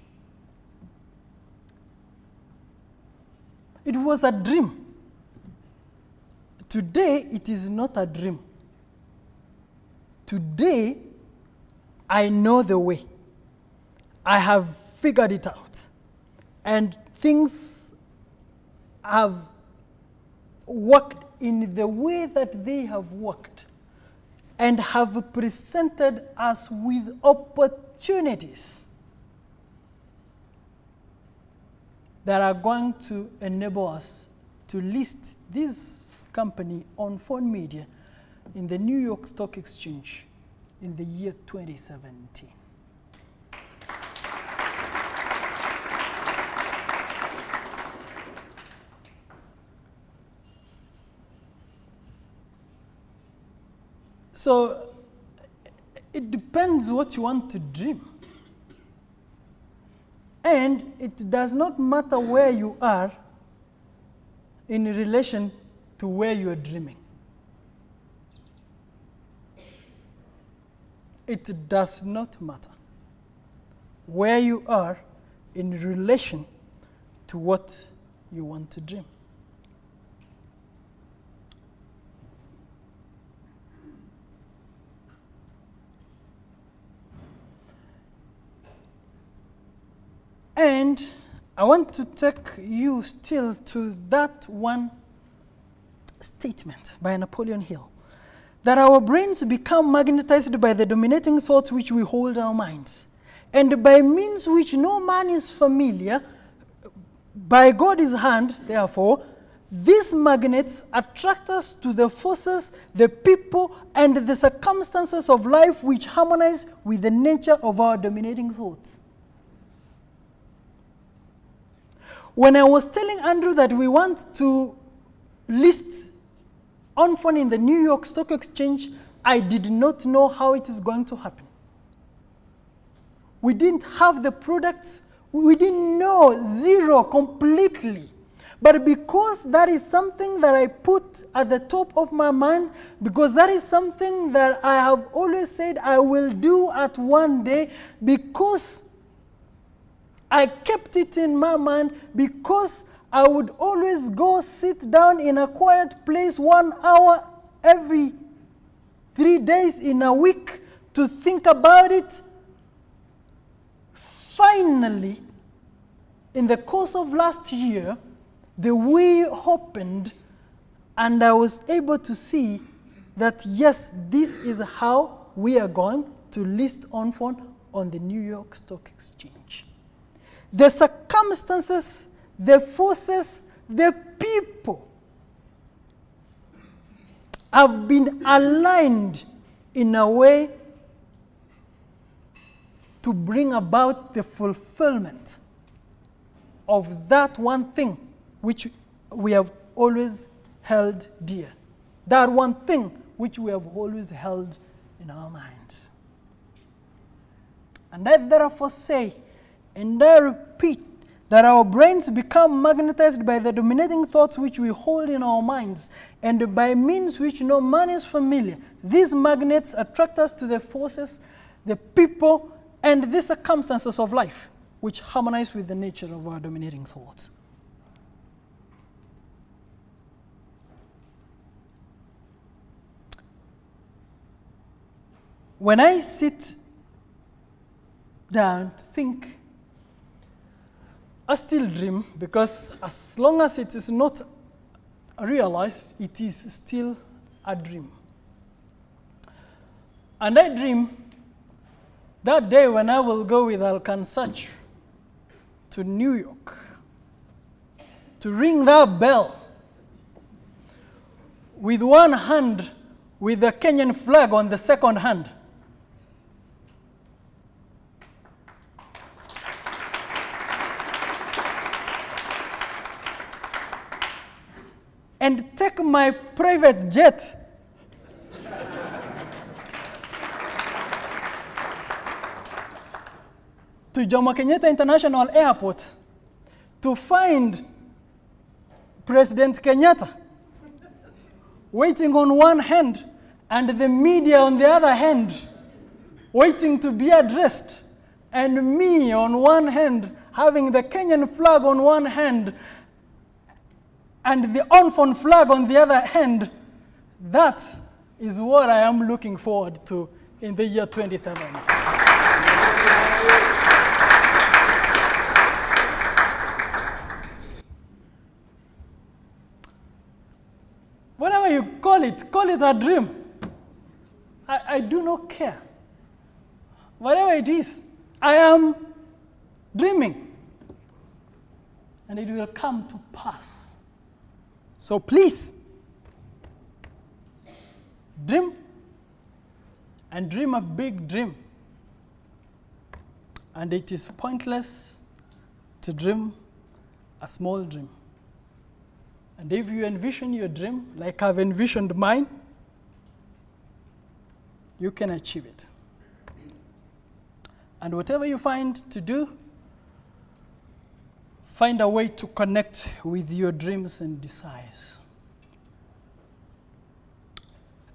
It was a dream. Today, it is not a dream. Today, I know the way. I have figured it out. And things have worked in the way that they have worked and have presented us with opportunities that are going to enable us to list this company ONFON Media in the New York Stock Exchange in the year 2017. So it depends what you want to dream. And it does not matter where you are in relation to where you are dreaming. It does not matter where you are in relation to what you want to dream. And I want to take you still to that one statement by Napoleon Hill, that our brains become magnetized by the dominating thoughts which we hold our minds. and by means which no man is familiar, by God's hand, therefore, these magnets attract us to the forces, the people, and the circumstances of life which harmonize with the nature of our dominating thoughts. When I was telling Andrew that we want to list ONFON in the New York Stock Exchange, I did not know how it is going to happen. We didn't have the products. We didn't know, zero, completely. But because that is something that I put at the top of my mind, because that is something that I have always said I will do at one day, because I kept it in my mind, because I would always go sit down in a quiet place 1 hour every 3 days in a week to think about it. Finally, in the course of last year, the wheel opened and I was able to see that, yes, this is how we are going to list ONFON on the New York Stock Exchange. The circumstances, the forces, the people have been aligned in a way to bring about the fulfillment of that one thing which we have always held dear. That one thing which we have always held in our minds. And I therefore say, and I repeat, that our brains become magnetized by the dominating thoughts which we hold in our minds, and by means which no man is familiar. These magnets attract us to the forces, the people, and the circumstances of life, which harmonize with the nature of our dominating thoughts. When I sit down to think, I still dream, because as long as it is not realized, it is still a dream. And I dream that day when I will go with Alkansach to New York to ring that bell with one hand with the Kenyan flag on the second hand. And take my private jet to Jomo Kenyatta International Airport to find President Kenyatta waiting on one hand and the media on the other hand waiting to be addressed, and me on one hand having the Kenyan flag on one hand and the ONFON flag on the other hand. That is what I am looking forward to in the year 2017. Whatever you call it a dream. I do not care. Whatever it is, I am dreaming. And it will come to pass. So please, dream, and dream a big dream. And it is pointless to dream a small dream. And if you envision your dream like I've envisioned mine, you can achieve it. And whatever you find to do, find a way to connect with your dreams and desires.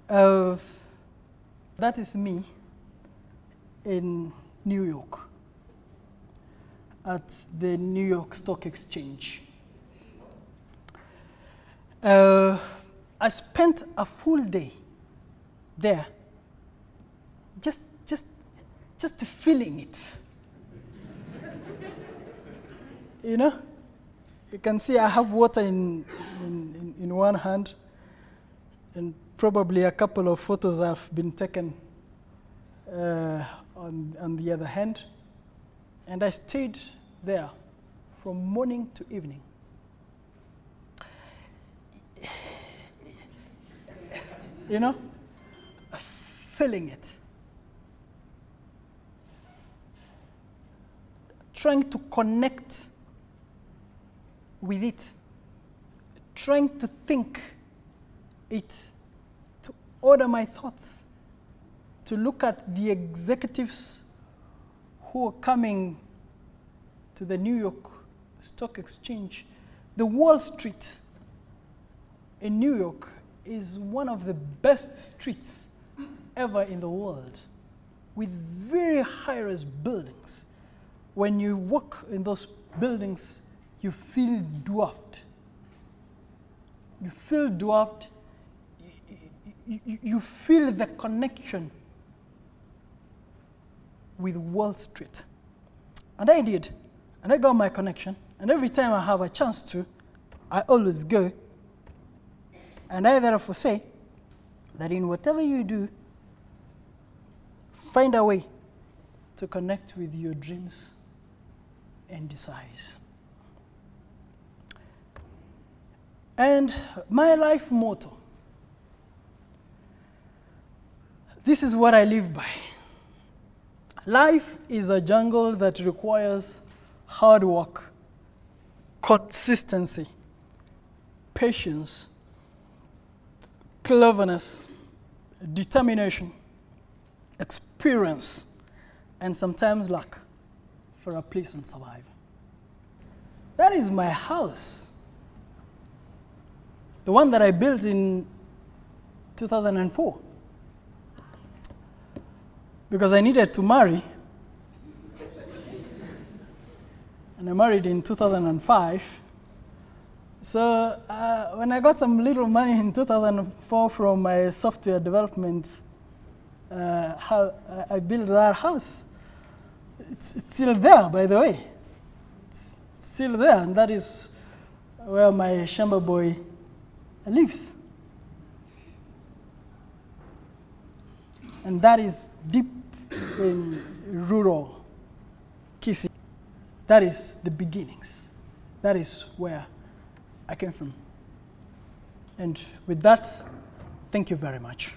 That is me in New York at the New York Stock Exchange. I spent a full day there, just feeling it. You know, you can see I have water in one hand, and probably a couple of photos have been taken on the other hand. And I stayed there from morning to evening. You know, feeling it. Trying to connect with it. Trying to think it, to order my thoughts, to look at the executives who are coming to the New York Stock Exchange. The Wall Street in New York is one of the best streets ever in the world, with very high-rise buildings. When you walk in those buildings, you feel dwarfed. You feel dwarfed. You feel the connection with Wall Street. And I did. And I got my connection. And every time I have a chance to, I always go. And I therefore say that in whatever you do, find a way to connect with your dreams and desires. And my life motto, this is what I live by. Life is a jungle that requires hard work, consistency, patience, cleverness, determination, experience, and sometimes luck for a pleasant survival. That is my house. The one that I built in 2004. Because I needed to marry. And I married in 2005. So when I got some little money in 2004 from my software development, I built that house. It's still there, by the way. It's still there, and that is where my Shamba boy lives. And that is deep in rural Kisii. That is the beginnings. That is where I came from. And with that, thank you very much.